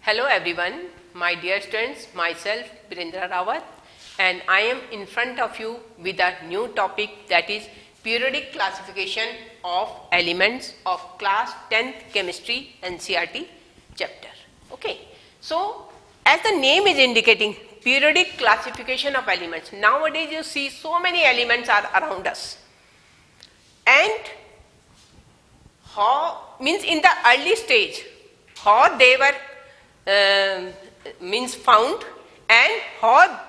Hello everyone, my dear students, myself Virendra Rawat, and I am in front of you with a new topic, that is periodic classification of elements of class 10th chemistry NCERT chapter. Okay, so as the name is indicating, periodic classification of elements. Nowadays you see so many elements are around us, and how means in the early stage how they were means found and how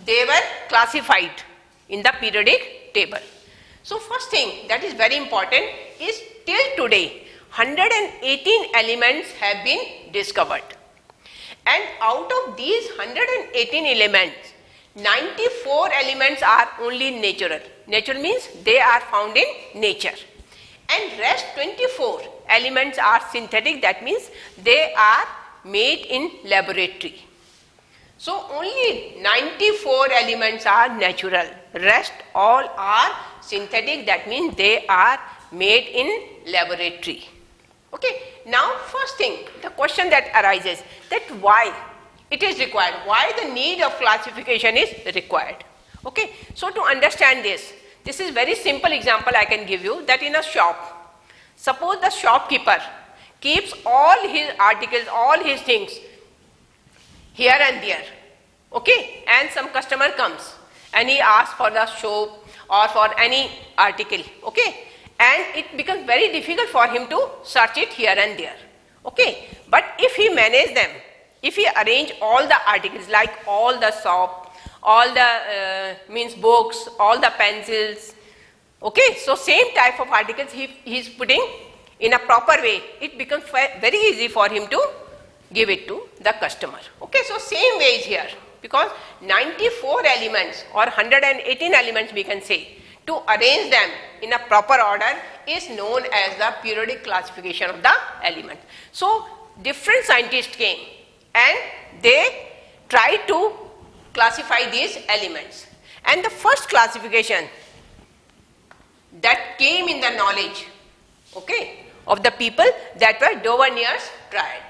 they were classified in the periodic table. So first thing that is very important is till today 118 elements have been discovered, and out of these 118 elements 94 elements are only natural. Natural means they are found in nature, and rest 24 elements are synthetic, that means they are made in laboratory. So only 94 elements are natural, rest all are synthetic, that means they are made in laboratory. Okay, now first thing, the question that arises, that why it is required, why the need of classification is required. Okay, so to understand this is very simple example I can give you, that in a shop, suppose the shopkeeper keeps all his articles, all his things here and there, okay, and some customer comes and he asks for the soap or for any article, okay, and it becomes very difficult for him to search it here and there, okay. But if he manage them, if he arrange all the articles like all the soap, all the means books, all the pencils, okay, so same type of articles he is putting in a proper way, it becomes very easy for him to give it to the customer. Okay, so same way is here, because 94 elements or 118 elements we can say, to arrange them in a proper order is known as the periodic classification of the element. So different scientists came and they tried to classify these elements, and the first classification that came in the knowledge, okay, of the people, that were Dauvernier's triad.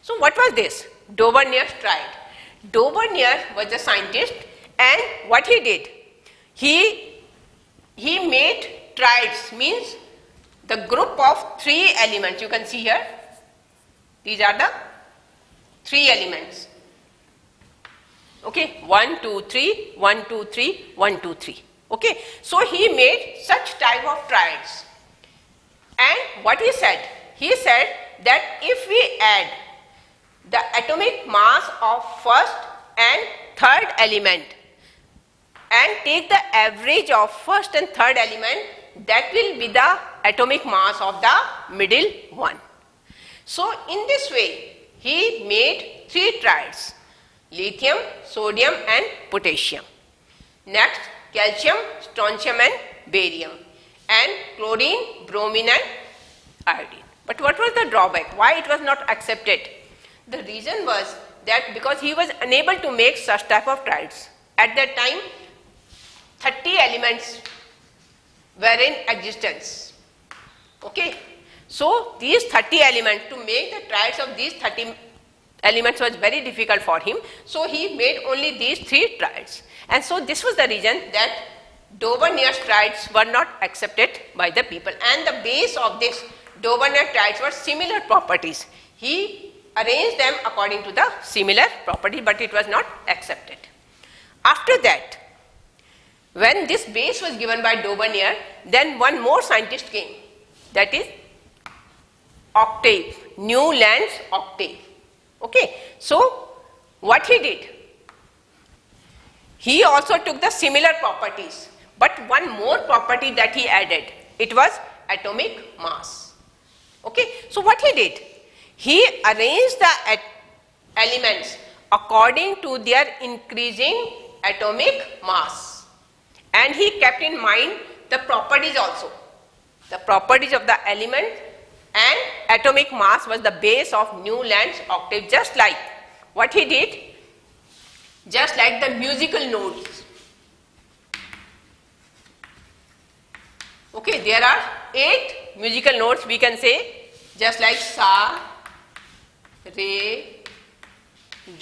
So what was this Dauvernier's triad? Dauvergne was the scientist, and what he did, he made triads, means the group of 3 elements. You can see here, these are the 3 elements, okay, 1 2 3 1 2 3 1 2 3, okay. So he made such type of triads, and what he said that if we add the atomic mass of first and third element and take the average of first and third element, that will be the atomic mass of the middle one. So in this way he made 3 triads: lithium, sodium and potassium. Next, calcium, strontium and barium, and chlorine, bromine and iodine. But what was the drawback? Why it was not accepted? The reason was that because he was unable to make such type of triads. At that time 30 elements were in existence, okay. So these 30 elements, to make the triads of these 30 elements was very difficult for him, so he made only these 3 triads, and so this was the reason that Dauvernier's triads were not accepted by the people. And the base of this Dauvergne triads were similar properties. He arranged them according to the similar properties, but it was not accepted. After that, when this base was given by Dauvergne, then one more scientist came, that is Octave, Newland's Octave, okay. So what he did, he also took the similar properties, but one more property that he added, it was atomic mass, okay. So what he did, he arranged the elements according to their increasing atomic mass, and he kept in mind the properties also. The properties of the element and atomic mass was the base of Newland's octave, just like what he did, just like the musical notes. Okay, there are 8 musical notes we can say, just like sa, re,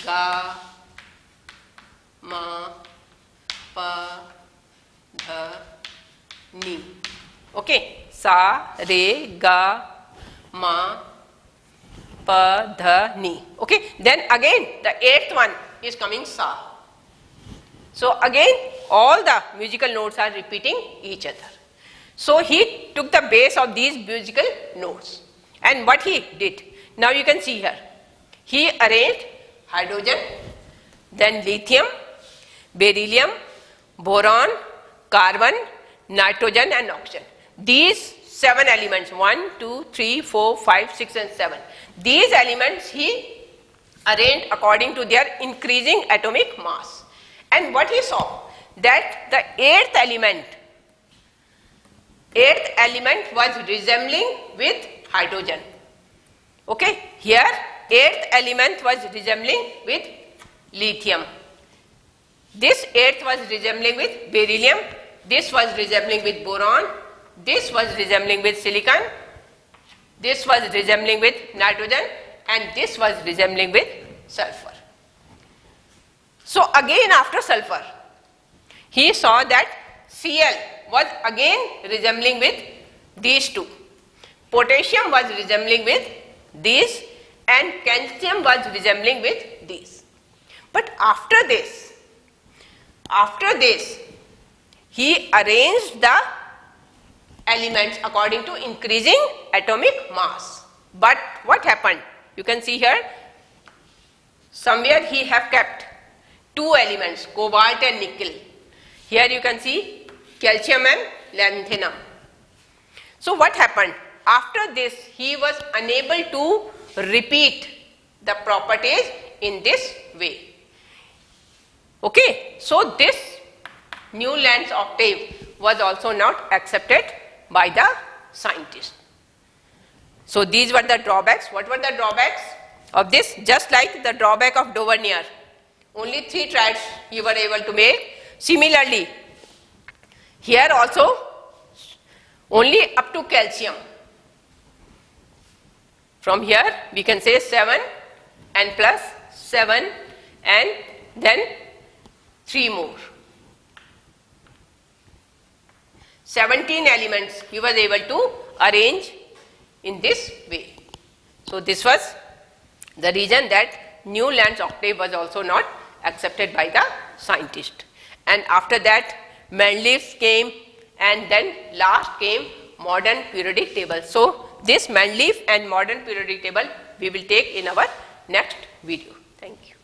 ga, ma, pa, dha, ni. Okay, sa, re, ga, ma, pa, dha, ni. Okay, then again the eighth one is coming sa. So again all the musical notes are repeating each other. So he took the base of these musical notes, and what he did, now you can see here, he arranged hydrogen, then lithium, beryllium, boron, carbon, nitrogen and oxygen. These 7 elements, 1, 2, 3, 4, 5, 6 and 7. These elements he arranged according to their increasing atomic mass. And what he saw, that the eighth element was resembling with hydrogen. Okay, here eighth element was resembling with lithium. This eighth was resembling with beryllium. This was resembling with boron. This was resembling with silicon. This was resembling with nitrogen, and this was resembling with sulfur. So again after sulfur, he saw that Cl was again resembling with these two. Potassium was resembling with these, and calcium was resembling with these. But after this, he arranged the elements according to increasing atomic mass. But what happened? You can see here, somewhere he have kept 2 elements, cobalt and nickel. Here you can see calcium and lanthanum. So what happened? After this, he was unable to repeat the properties in this way. Okay, so this new length octave was also not accepted by the scientists. So these were the drawbacks. What were the drawbacks of this? Just like the drawback of Dauvergne, only 3 triads you were able to make. Similarly, here also only up to calcium. From here we can say 7 and plus 7 and then 3 more. 17 elements he was able to arrange in this way. So this was the reason that new length octave was also not accepted by the scientist. And after that Mendeleev came, and then last came modern periodic table. So this Mendeleev and modern periodic table we will take in our next video. Thank you.